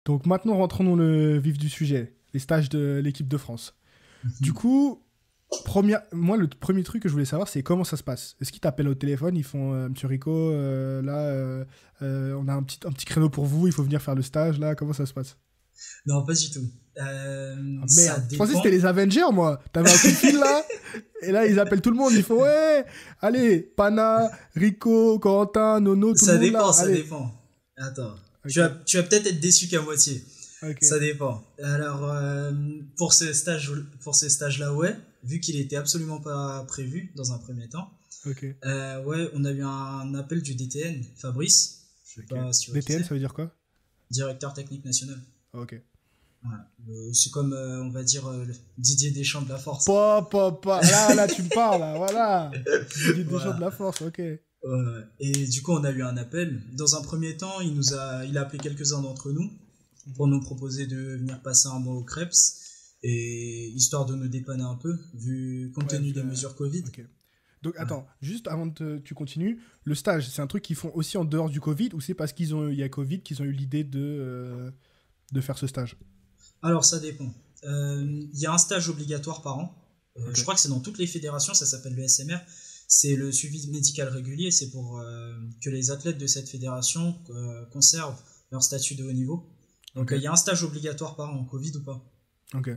Donc maintenant, rentrons dans le vif du sujet, les stages de l'équipe de France. Du Mhm. coup, moi, le premier truc que je voulais savoir, c'est comment ça se passe. Est-ce qu'ils t'appellent au téléphone, ils font Monsieur Rico, on a un petit créneau pour vous, il faut venir faire le stage, là, comment ça se passe? Non, pas du tout. Ah Ça merde, je pensais que c'était dépend. les Avengers, moi. T'avais un coup de fil là, et là, ils appellent tout le monde, ils font ouais, allez, Pana, Rico, Corentin, Nono, tout le Ça monde dépend, là, ça allez. dépend. Attends. Ok, Tu vas peut-être être déçu qu'à moitié. ok, Ça dépend. Alors, pour ce stage-là, ouais, vu qu'il était absolument pas prévu dans un premier temps, ok, ouais, on a eu un appel du DTN, Fabrice. Je sais ok. pas si tu vois qui DTN, c'est. ça veut dire quoi? Directeur technique national. Ok. Voilà. C'est comme, on va dire, Didier Deschamps de la force. Là, tu me parles, là, voilà. Didier Deschamps de Voilà. la force, ok. Et du coup, on a eu un appel. Dans un premier temps, il a appelé quelques-uns d'entre nous pour Mhm. nous proposer de venir passer un mois au Krebs, et histoire de nous dépanner un peu, vu compte Ouais, tenu des mesures Covid. ok. Donc Ouais. attends, juste avant que tu continues, le stage, c'est un truc qu'ils font aussi en dehors du Covid ou c'est parce il y a Covid qu'ils ont eu l'idée de faire ce stage? Alors, ça dépend. Il y a un stage obligatoire par an. Ok, Je crois que c'est dans toutes les fédérations, ça s'appelle le SMR. C'est le suivi médical régulier, c'est pour que les athlètes de cette fédération conservent leur statut de haut niveau. Donc, ok, il y a un stage obligatoire par an, Covid ou pas. ok,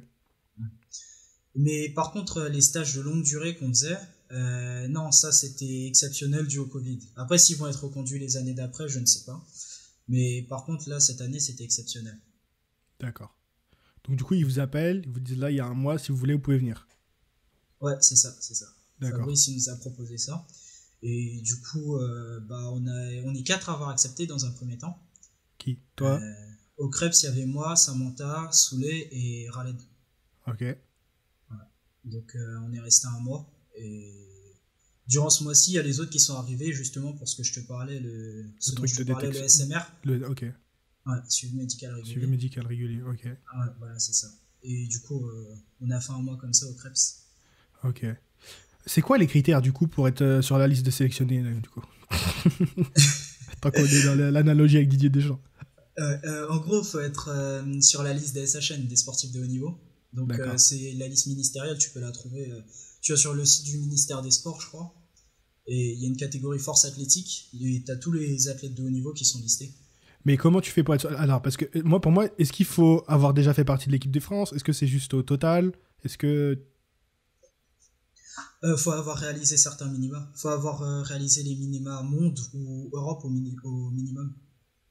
Mais par contre, les stages de longue durée qu'on faisait, non, ça c'était exceptionnel dû au Covid. Après, s'ils vont être reconduits les années d'après, je ne sais pas. Mais par contre, là, cette année, c'était exceptionnel. d'accord. Donc du coup, ils vous appellent, ils vous disent là, il y a un mois, si vous voulez, vous pouvez venir. Ouais, c'est ça, c'est ça. D'accord. Fabrice, il nous a proposé ça. Et du coup, bah, on est quatre à avoir accepté dans un premier temps. Qui? Toi? Au Krebs, il y avait moi, Samantha, Souley et Raled. Ok. Voilà. Donc, on est resté un mois. Et durant ce mois-ci, il y a les autres qui sont arrivés justement pour ce que je te parlais, Le ce dont truc je de te parlais, le détection. SMR. Ok. Ouais, suivi médical Suivi régulier. médical régulier. Ok. Ah ouais, voilà, c'est ça. Et du coup, on a fait un mois comme ça au Krebs. Ok. C'est quoi les critères du coup pour être sur la liste de sélectionnés du coup? Tant qu'on est dans l'analogie avec Didier Deschamps. En gros, il faut être sur la liste des SHN, des sportifs de haut niveau. Donc, D'accord. c'est la liste ministérielle, tu peux la trouver. Tu vas sur le site du ministère des Sports, je crois. Et il y a une catégorie force athlétique. Et tu as tous les athlètes de haut niveau qui sont listés. Mais comment tu fais pour être... Alors, parce que moi, pour moi, est-ce qu'il faut avoir déjà fait partie de l'équipe de France? Est-ce que c'est juste au total? Est-ce que... Faut avoir réalisé certains minima. Faut avoir réalisé les minima monde ou Europe au minimum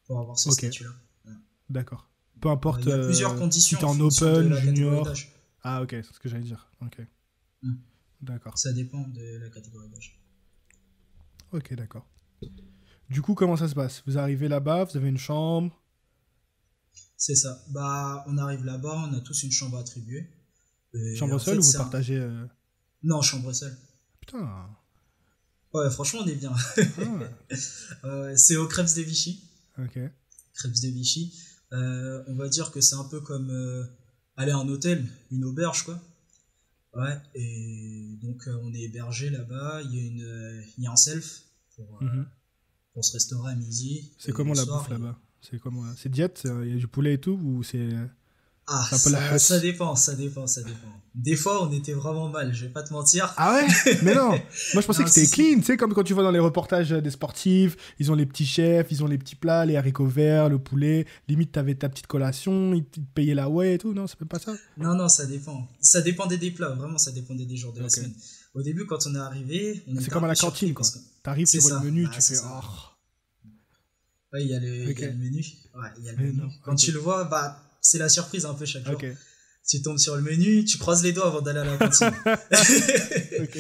pour avoir ce Ok, statut-là. Voilà. d'accord. Peu importe Il y a plusieurs si conditions t'es en en fonction de open, la catégorie junior... d'âge. Ah ok, c'est ce que j'allais dire. Ok, Hmm. d'accord. Ça dépend de la catégorie d'âge. Ok, d'accord. Du coup, comment ça se passe? Vous arrivez là-bas, vous avez une chambre... C'est ça. Bah, on arrive là-bas, on a tous une chambre attribuée. Et Chambre en seule fait, ou vous c'est un... partagez... Non, chambre seule. Putain. Ouais, franchement, on est bien. Ah, C'est au Crêpes des Vichy. ok. Crêpes des Vichy. On va dire que c'est un peu comme aller à un hôtel, une auberge, quoi. Ouais, et donc on est hébergé là-bas. Il y a un self Mhm. pour se restaurer à midi. C'est Et comment le la soir, bouffe là-bas? C'est comment là? C'est diète? Il y a du poulet et tout? Ou ah, c'est un peu la ça hutte? dépend, ça dépend, ça dépend. Des fois, on était vraiment mal, je vais pas te mentir. Ah ouais? Mais non! Moi je pensais Non, que si, c'était si. clean, tu sais, comme quand tu vois dans les reportages des sportifs, ils ont les petits chefs, ils ont les petits plats, les haricots verts, le poulet, limite t'avais ta petite collation, ils te payaient la whey et tout, non? C'est même pas ça? Non, non, ça dépend. Ça dépendait des plats, vraiment, ça dépendait des jours de la Ok. semaine. Au début, quand on est arrivé, on C'est était un comme à peu la surpris cantine parce quoi. que T'arrives, tu c'est vois le ça, menu, bah, tu c'est fais ça. oh. Ouais, il Ok. y a le menu. Ouais, il y a le Mais menu. non, Quand ok. tu le vois, bah, c'est la surprise un peu chaque Ok. jour. Tu tombes sur le menu, tu croises les doigts avant d'aller à la cantine. Ok.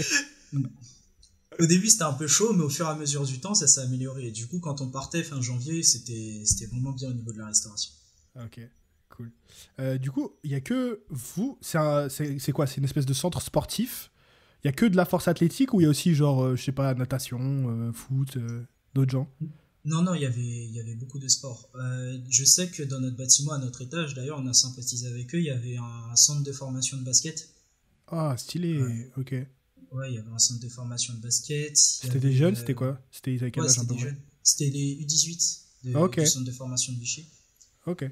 Au début, c'était un peu chaud, mais au fur et à mesure du temps, ça s'est amélioré. Et du coup, quand on partait fin janvier, c'était vraiment bien au niveau de la restauration. Ok, cool. Du coup, il y a que vous. C'est quoi? C'est une espèce de centre sportif. Il y a que de la force athlétique ou il y a aussi genre, je sais pas, natation, foot, d'autres gens? Non, non, il y avait beaucoup de sports. Je sais que dans notre bâtiment, à notre étage, d'ailleurs, on a sympathisé avec eux, il y avait un centre de formation de basket. Ah, Ouais, stylé. Ok. ouais, il y avait un centre de formation de basket. Il y C'était des avait, jeunes, c'était quoi? C'était avec quel ouais, âge à c'était peu des près? jeunes. C'était les U18 Ok, du centre de formation de Vichy. ok.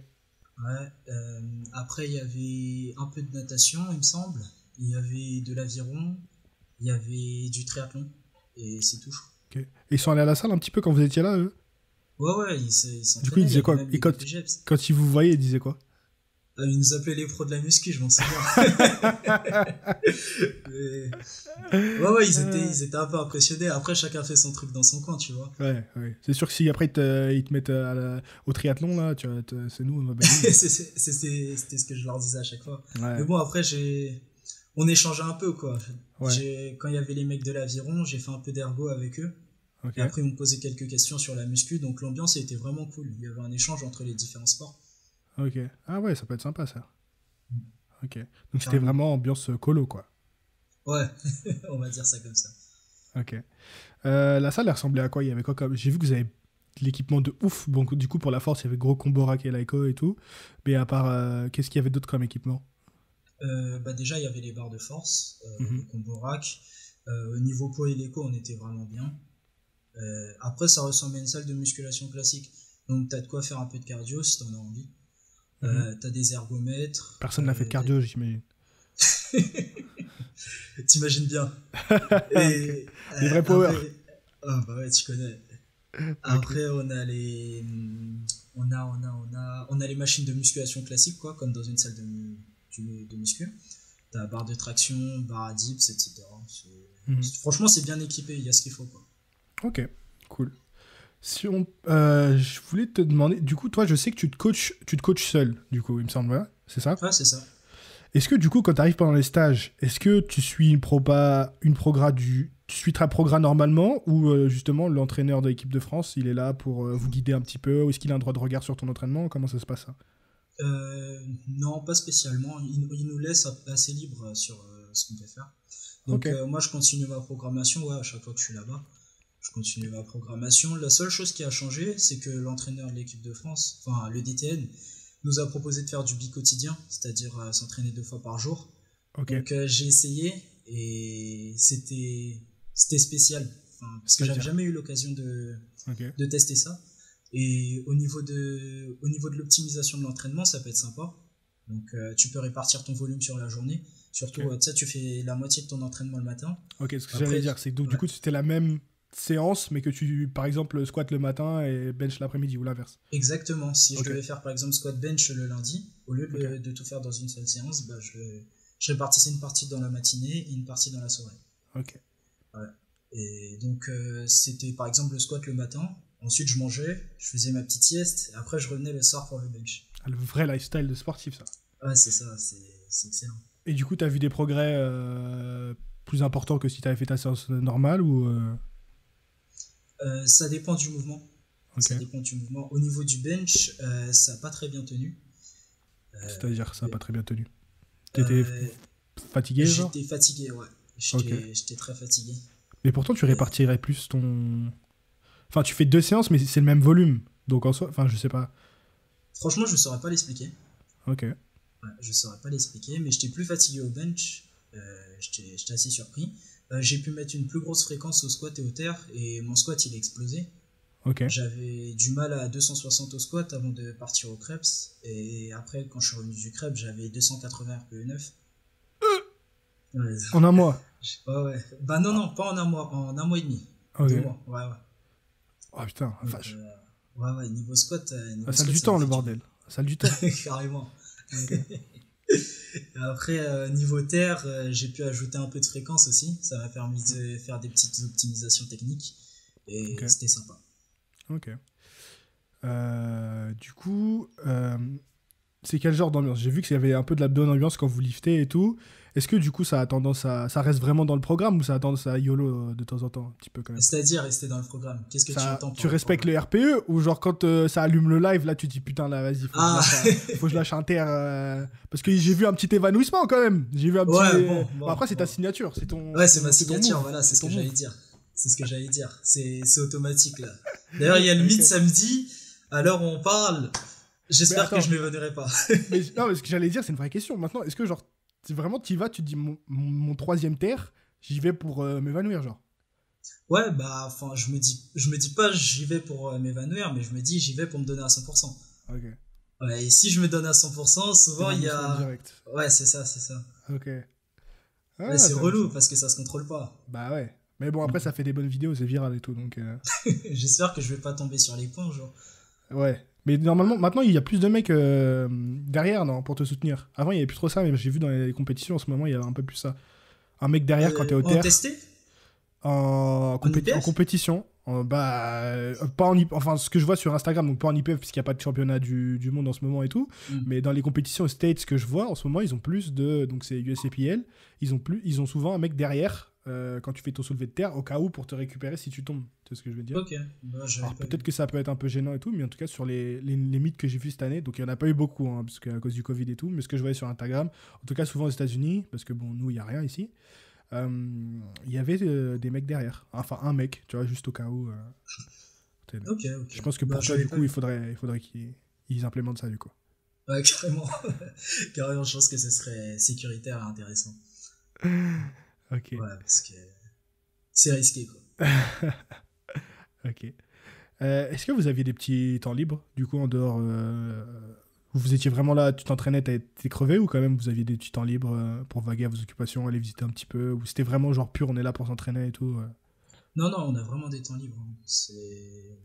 Ouais. Après, il y avait un peu de natation, il me semble. Il y avait de l'aviron. Il y avait du triathlon. Et c'est tout, je crois. Ok. Et ils sont allés à la salle un petit peu quand vous étiez là, eux? Ouais, ouais, ils Du coup, ils s'entraînaient. Il y disaient avait quoi? même Et les gars du GEPS. quand ils vous voyaient, ils disaient quoi? Ils nous appelaient les pros de la muscu, je m'en souviens. Mais- Ouais, ouais, Euh, ils étaient un peu impressionnés. Après, chacun fait son truc dans son coin, tu vois. Ouais, ouais. C'est sûr que si après ils te mettent au triathlon, là, c'est nous, on va baigner. C'était ce que je leur disais à chaque fois. Mais Ouais, bon, après, on échangeait un peu, quoi. ouais, Quand il y avait les mecs de l'aviron, j'ai fait un peu d'ergo avec eux. ok, Et après, ils m'ont posé quelques questions sur la muscu. Donc, l'ambiance était vraiment cool. Il y avait un échange entre les différents sports. ok. Ah ouais, ça peut être sympa, ça. Ok. Donc c'était Carrément. vraiment ambiance colo, quoi. Ouais, on va dire ça comme ça. Ok. La salle, elle ressemblait à quoi? Il y avait quoi comme... J'ai vu que vous avez de l'équipement de ouf. Bon, du coup, pour la force, il y avait gros combo rack et Laiko et tout. Mais à part, qu'est-ce qu'il y avait d'autre comme équipement? Bah déjà, il y avait les barres de force, Mhm. le combo rack. Au niveau poids et l'écho, on était vraiment bien. Après, ça ressemble à une salle de musculation classique. Donc, t'as de quoi faire un peu de cardio si t'en as envie. Mhm. T'as des ergomètres. Personne n'a fait de cardio, j'imagine. T'imagines bien. Ok. Et Les vrais power. après, ah bah ouais, tu connais. Ok. Après, on a les machines de musculation classiques, quoi, comme dans une salle de muscu. T'as barre de traction, barre à dips, etc. Mhm. Franchement, c'est bien équipé, il y a ce qu'il faut, quoi. Ok, cool. Si on, je voulais te demander, du coup, toi, je sais que tu te coaches seul, du coup, il me semble, ouais, c'est ça? Ouais, c'est ça. Est-ce que, du coup, quand tu arrives pendant les stages, est-ce que tu suis tu suis ta progra normalement ou justement l'entraîneur de l'équipe de France, il est là pour vous guider un petit peu ou est-ce qu'il a un droit de regard sur ton entraînement? Comment ça se passe ça? Non, pas spécialement. Il nous laisse assez libre sur ce qu'on peut faire. Ok, Donc, moi, je continue ma programmation, ouais, à chaque fois que je suis là-bas. Je continue ma programmation. La seule chose qui a changé, c'est que l'entraîneur de l'équipe de France, enfin le DTN, nous a proposé de faire du bi-quotidien, c'est-à-dire s'entraîner 2 fois par jour. ok. Donc j'ai essayé et c'était spécial, enfin, parce que j'avais C'est-à-dire? jamais eu l'occasion Ok, de tester ça. Et au niveau de l'optimisation de l'entraînement, ça peut être sympa. Donc tu peux répartir ton volume sur la journée. ok. Surtout, tu sais, tu fais la moitié de ton entraînement le matin. Ok, ce que j'allais Après, dire, c'est que donc, du ouais, coup, c'était la même séance, mais que tu, par exemple, squat le matin et bench l'après-midi ou l'inverse. exactement. Si je Ok, devais faire par exemple squat bench le lundi, au lieu ok, de tout faire dans une seule séance, bah, je répartissais une partie dans la matinée et une partie dans la soirée. ok. Ouais. Et donc c'était par exemple le squat le matin, ensuite je mangeais, je faisais ma petite sieste, et après je revenais le soir pour le bench. Ah, le vrai lifestyle de sportif, ça. Ouais, c'est ça, c'est excellent. Et du coup, t'as vu des progrès plus importants que si t'avais fait ta séance normale ou Ça dépend du mouvement. Ok. Ça dépend du mouvement. Au niveau du bench, ça n'a pas très bien tenu. C'est-à-dire, ça n'a Mais, pas très bien tenu. T'étais euh, fatigué, genre? J'étais fatigué, ouais. Ok. J'étais très fatigué. Mais pourtant, tu Et, répartirais plus ton. Enfin, tu fais deux séances, mais c'est le même volume. Donc en soi, enfin, je sais pas. franchement, je ne saurais pas l'expliquer. Ok. Ouais, je saurais pas l'expliquer, mais j'étais plus fatigué au bench. J'étais assez surpris. J'ai pu mettre une plus grosse fréquence au squat et au terre, et mon squat il a explosé. Ok. J'avais du mal à 260 au squat avant de partir au Krebs, et après, quand je suis revenu du Krebs, j'avais 280 RPE9. Ouais, En un mois. je sais pas, ouais. Bah non, non, pas en un mois et demi. Ok. 2 mois, ouais, ouais. Oh putain, Donc, vache. ouais, ouais, La niveau salle squat, du ça m'a temps, le fait du bien. bordel. La salle du temps. Carrément. Ok. Après, niveau terre, j'ai pu ajouter un peu de fréquence aussi. Ça m'a permis de faire des petites optimisations techniques. Ok. Et c'était sympa. Ok. Du coup, c'est quel genre d'ambiance? J'ai vu qu'il y avait un peu de la bonne ambiance quand vous liftez et tout. Est-ce que du coup ça a tendance à... Ça reste vraiment dans le programme ou ça a tendance à YOLO de temps en temps, un petit peu quand même? C'est-à-dire rester dans le programme. Qu'est-ce que tu Ça, entends tu par le respectes programme? le RPE ou genre quand ça allume le live, là tu te dis putain là vas-y, Ah faut que je lâche un terre parce que j'ai vu un petit évanouissement quand même. J'ai vu un petit... ouais, bon, Bon, bon, après c'est ta bon. signature, Ouais, c'est ma c'est ton signature, move. voilà, c'est C'est ce ton que move. j'allais dire. C'est ce que j'allais dire. C'est automatique, là. D'ailleurs, il y a le mythe Ok. samedi. À l'heure où on parle, Mais j'espère que attends, je ne m'évanouirai pas. mais, non, mais ce que j'allais dire c'est une vraie question. Maintenant, est-ce que genre vraiment tu y vas, tu te dis mon troisième terre, j'y vais pour m'évanouir genre. Ouais, bah, enfin, je me dis pas j'y vais pour m'évanouir, mais je me dis j'y vais pour me donner à 100%. Ok. Ouais, et si je me donne à 100%, souvent il y a... Direct. Ouais, c'est ça, c'est ça. Ok. Ouais, c'est relou parce que ça se contrôle pas. Bah ouais. Mais bon, après, ça fait des bonnes vidéos, c'est viral et tout, donc... J'espère que je vais pas tomber sur les points, genre. Ouais. Mais normalement, maintenant, il y a plus de mecs derrière, non, pour te soutenir. Avant, il y avait plus trop ça, mais j'ai vu dans les compétitions, en ce moment, il y a un peu plus ça. Un mec derrière quand t'es au terre. En testé En compétition. Pas en enfin, ce que je vois sur Instagram, donc pas en IPF, puisqu'il n'y a pas de championnat du monde en ce moment et tout. Mais dans les compétitions aux States que je vois, en ce moment, ils ont plus de... Donc c'est USAPL. Ils ont souvent un mec derrière quand tu fais ton soulevé de terre, au cas où, pour te récupérer si tu tombes. C'est ce que je veux dire. Ok. Bah, alors peut-être que ça peut être un peu gênant et tout, mais en tout cas, sur les mythes que j'ai vus cette année, donc il n'y en a pas eu beaucoup, hein, parce qu'à cause du Covid et tout, mais ce que je voyais sur Instagram, en tout cas souvent aux États-Unis, parce que bon, nous, il n'y a rien ici. Il y avait des mecs derrière. Enfin, un mec, tu vois, juste au cas où. Ok. Je pense que pour ça, du coup, il faudrait qu'ils implémentent ça, du coup. Ouais, carrément. Carrément, je pense que ce serait sécuritaire et intéressant. Ok. Ouais, parce que c'est risqué, quoi. Ok. Est-ce que vous aviez des petits temps libres, du coup, en dehors vous étiez vraiment là, tu t'entraînais, t'es crevé, ou quand même vous aviez des petits temps libres pour vaguer à vos occupations, aller visiter un petit peu, ou c'était vraiment genre pur, on est là pour s'entraîner et tout Non, on a vraiment des temps libres.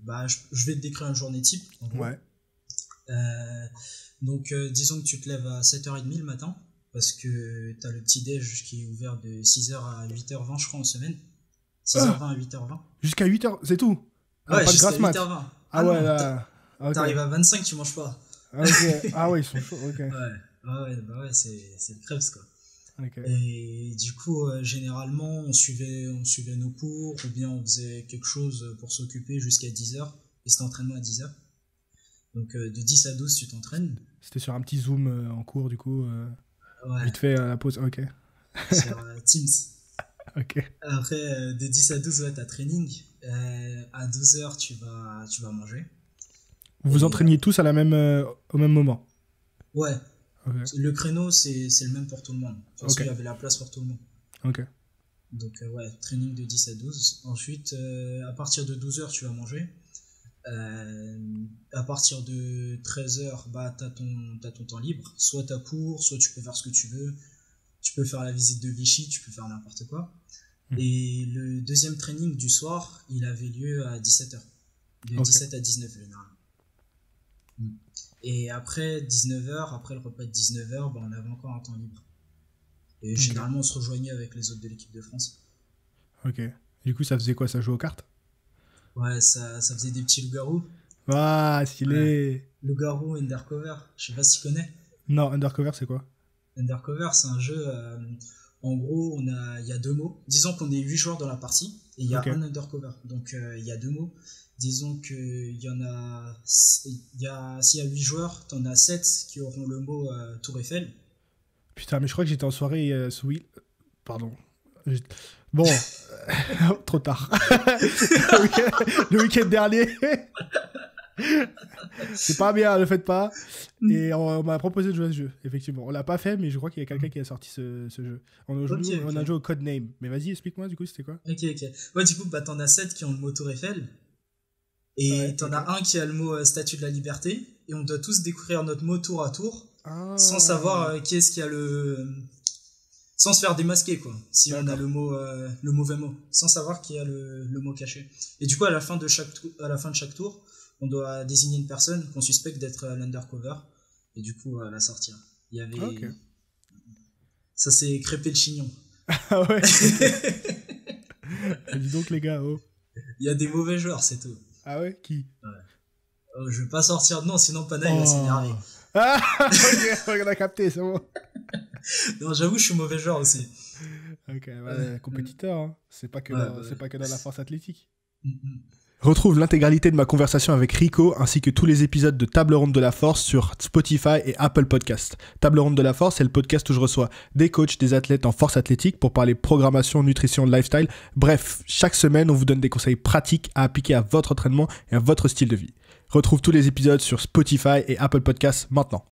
Bah, je vais te décrire une journée type, en gros. Ouais. Donc, disons que tu te lèves à 7h30 le matin, parce que t'as le petit-déj qui est ouvert de 6h à 8h20, je crois, en semaine. 6h20 à 8h20. Jusqu'à 8h, c'est tout? Ouais, jusqu'à 8h20. Ah ouais, là... Okay. T'arrives à 25, tu manges pas. Okay. Ah ouais, ils sont chauds, ok. Ouais, c'est le crèves, quoi. Okay. Et du coup, généralement, on suivait nos cours, ou bien on faisait quelque chose pour s'occuper jusqu'à 10h, et c'était entraînement à 10h. Donc de 10 à 12, tu t'entraînes. C'était sur un petit Zoom en cours, du coup. Ouais. Vite fait à la pause, ok. Sur Teams. Ok. Après, de 10 à 12, ouais, t'as training. À 12h, tu vas manger. Vous vous entraîniez tous au même moment? Ouais. Okay. Le créneau, c'est le même pour tout le monde. Parce qu'il y avait la place pour tout le monde. Ok. Donc, ouais, training de 10 à 12. Ensuite, à partir de 12h, tu vas manger. À partir de 13h, bah, t'as ton temps libre. Soit t'as cours, soit tu peux faire ce que tu veux. Tu peux faire la visite de Vichy, tu peux faire n'importe quoi. Et le deuxième training du soir, il avait lieu à 17h. De 17 à 19h, généralement. Et après 19h, après le repas de 19h, bah, on avait encore un temps libre. Et généralement, on se rejoignait avec les autres de l'équipe de France. Ok. Du coup, ça faisait quoi? Ça jouait aux cartes? Ouais, ça faisait des petits loups-garous. Ah, stylé. Ouais. Loup-garou, Undercover. Je sais pas si tu connais. Non, Undercover, c'est quoi? Undercover, c'est un jeu... en gros, il y a deux mots. Disons qu'on est 8 joueurs dans la partie, et il y a un Undercover. Donc, il y a deux mots. Disons qu'il y en a... s'il y a 8 joueurs, t'en as 7 qui auront le mot Tour Eiffel. Putain, mais je crois que j'étais en soirée Pardon. Bon, trop tard. le week-end dernier. C'est pas bien, le faites pas. Et on m'a proposé de jouer à ce jeu, effectivement. On l'a pas fait, mais je crois qu'il y a quelqu'un qui a sorti ce jeu. On a joué au Codename. Mais vas-y, explique-moi, du coup, c'était quoi? Ok. Ouais, du coup, bah, t'en as 7 qui ont le mot Tour Eiffel. Et t'en as un qui a le mot Statue de la Liberté. Et on doit tous découvrir notre mot tour à tour. Sans savoir qui est-ce qui a le... Sans se faire démasquer, quoi. Si on a le mauvais mot. Sans savoir qui a le mot caché. Et du coup, à la fin de chaque tour, on doit désigner une personne qu'on suspecte d'être l'undercover. Et du coup, la sortir. Il y avait... Okay. Ça, c'est crêper le chignon. Ah ouais. Dis donc, les gars, oh. Il y a des mauvais joueurs, c'est tout. Ah ouais? Qui? Ouais. Oh, je vais pas sortir de nom, sinon Pana il va s'énerver. Ah, ok, on a capté, c'est bon. Non, j'avoue, je suis mauvais joueur aussi. Ok, ouais, compétiteur, hein. C'est pas que dans la force athlétique. Retrouve l'intégralité de ma conversation avec Rico ainsi que tous les épisodes de Table Ronde de la Force sur Spotify et Apple Podcast. Table Ronde de la Force, c'est le podcast où je reçois des coachs, des athlètes en force athlétique pour parler programmation, nutrition, lifestyle. Bref, chaque semaine, on vous donne des conseils pratiques à appliquer à votre entraînement et à votre style de vie. Retrouve tous les épisodes sur Spotify et Apple Podcast maintenant.